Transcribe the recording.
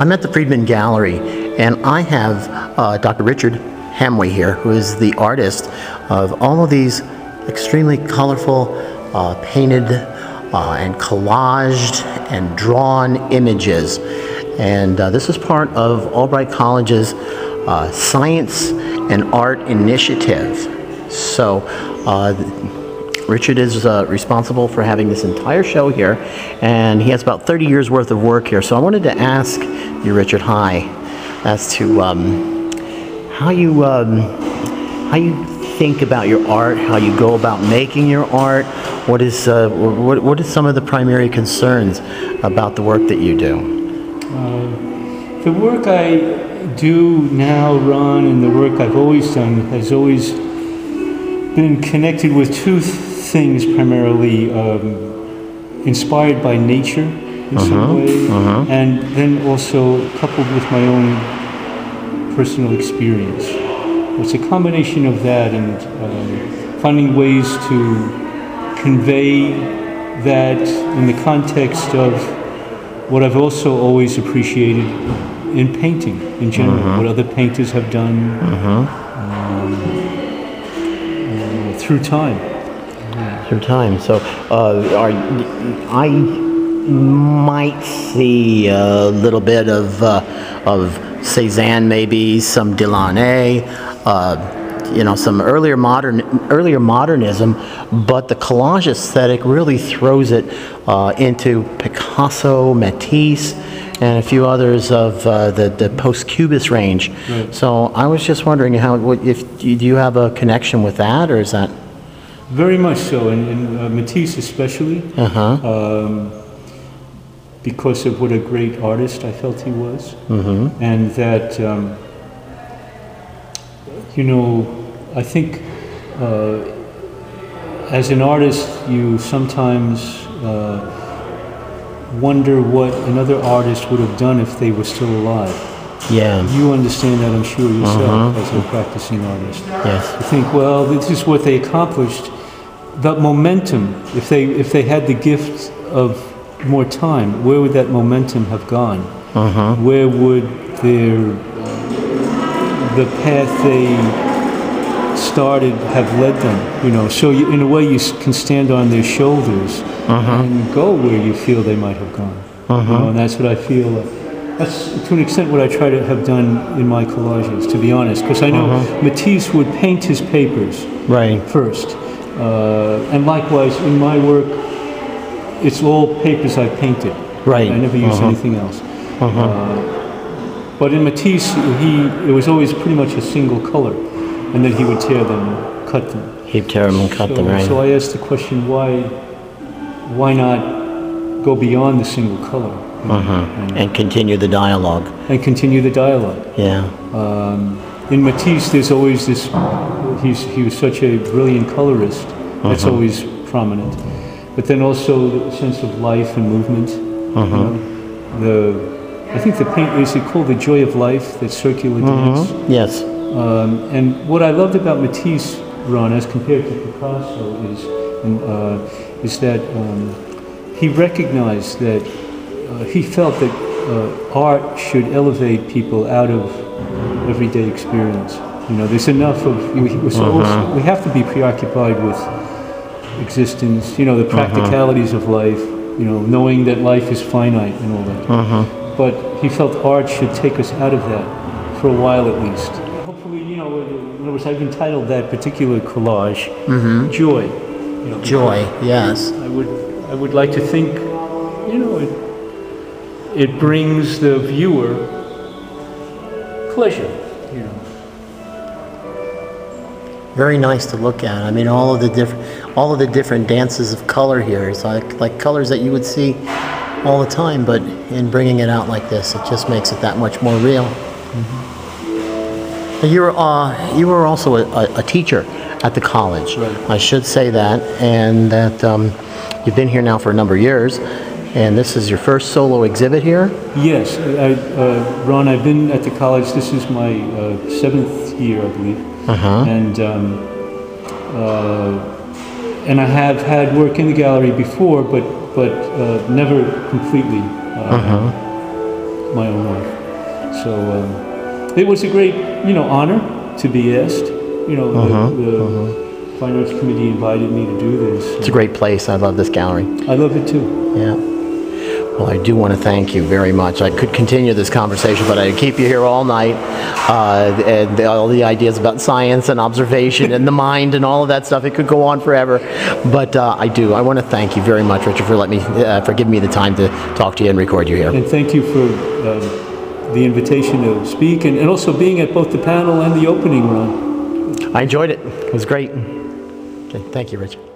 I'm at the Freedman Gallery, and I have Dr. Richard Hamwi here, who is the artist of all of these extremely colorful, painted and collaged and drawn images. And this is part of Albright College's Science and Art Initiative. So Richard is responsible for having this entire show here, and he has about 30 years worth of work here. So I wanted to ask you, Richard, as to how you think about your art, how you go about making your art. What is some of the primary concerns about the work that you do? The work I do now, Ron, and the work I've always done has always been connected with two things primarily, inspired by nature in some way, and then also coupled with my own personal experience. It's a combination of that and finding ways to convey that in the context of what I've also always appreciated in painting in general, what other painters have done through time. Through time. So I might see a little bit of Cézanne, maybe some Delaunay, some earlier modernism, but the collage aesthetic really throws it into Picasso, Matisse, and a few others of the post-Cubist range. Right. So I was just wondering do you have a connection with that, or is that? Very much so, and Matisse especially, because of what a great artist I felt he was, and that, I think as an artist you sometimes wonder what another artist would have done if they were still alive. Yeah. You understand that, I'm sure, yourself, as a practicing artist. Yes. You think, well, this is what they accomplished. That momentum, if they had the gift of more time, where would that momentum have gone? Where would the path they started have led them? So in a way you can stand on their shoulders and go where you feel they might have gone. And that's what I feel. That's to an extent what I try to have done in my collages, to be honest, because I know Matisse would paint his papers first. And likewise, in my work, it's all papers I painted. Right. I never used anything else. But in Matisse, it was always pretty much a single color, and then he would tear them, cut them. He'd tear them and cut them, right. So I asked the question, why not go beyond the single color? And continue the dialogue. And continue the dialogue. Yeah. In Matisse, there's always this, he was such a brilliant colorist, that's always prominent. But then also the sense of life and movement. I think the paint, is it called the joy of life, that circular dance? Yes. And what I loved about Matisse, Ron, as compared to Picasso, is that he recognized that he felt that art should elevate people out of everyday experience. There's enough of, we have to be preoccupied with existence, the practicalities of life, knowing that life is finite and all that. But he felt art should take us out of that, for a while at least. Hopefully, in other words, I've entitled that particular collage, Joy. Joy, yes. I would like to think, it brings the viewer pleasure, Very nice to look at. I mean, all of the different dances of color here. It's like colors that you would see all the time, but in bringing it out like this, it just makes it that much more real. You were also a teacher at the college. Right. I should say that, and that you've been here now for a number of years. And this is your first solo exhibit here? Yes, Ron, I've been at the college, this is my 7th year, I believe. And I have had work in the gallery before, but never completely. my own life. So it was a great, honor to be asked. The Fine Arts Committee invited me to do this. It's a great place. I love this gallery. I love it too. Yeah. Well, I do want to thank you very much. I could continue this conversation, but I'd keep you here all night. And all the ideas about science and observation and the mind and all of that stuff, it could go on forever. But I want to thank you very much, Richard, for giving me the time to talk to you and record you here. And thank you for the invitation to speak and also being at both the panel and the opening, Ron. I enjoyed it. It was great. Okay, thank you, Richard.